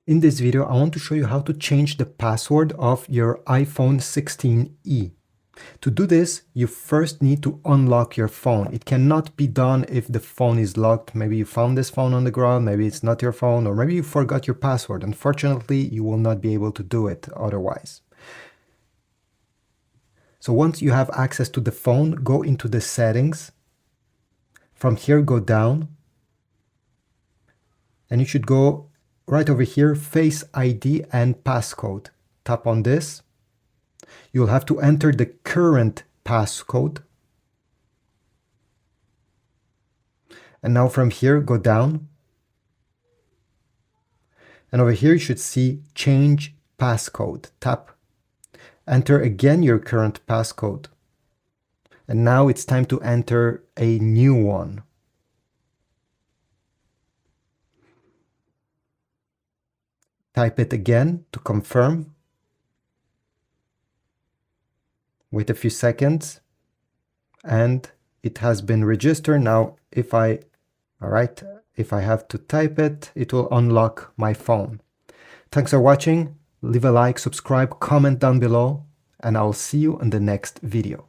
In this video, I want to show you how to change the password of your iPhone 16e. To do this, you first need to unlock your phone. It cannot be done if the phone is locked. Maybe you found this phone on the ground, maybe it's not your phone, or maybe you forgot your password. Unfortunately, you will not be able to do it otherwise. So once you have access to the phone, go into the settings. From here, go down. And you should go right over here, Face ID and Passcode. Tap on this. You'll have to enter the current passcode. And now from here, go down. And over here, you should see Change Passcode. Tap. Enter again your current passcode. And now it's time to enter a new one. Type it again to confirm. Wait a few seconds. And it has been registered. Now, if I have to type it, it will unlock my phone. Thanks for watching. Leave a like, subscribe, comment down below, and I'll see you in the next video.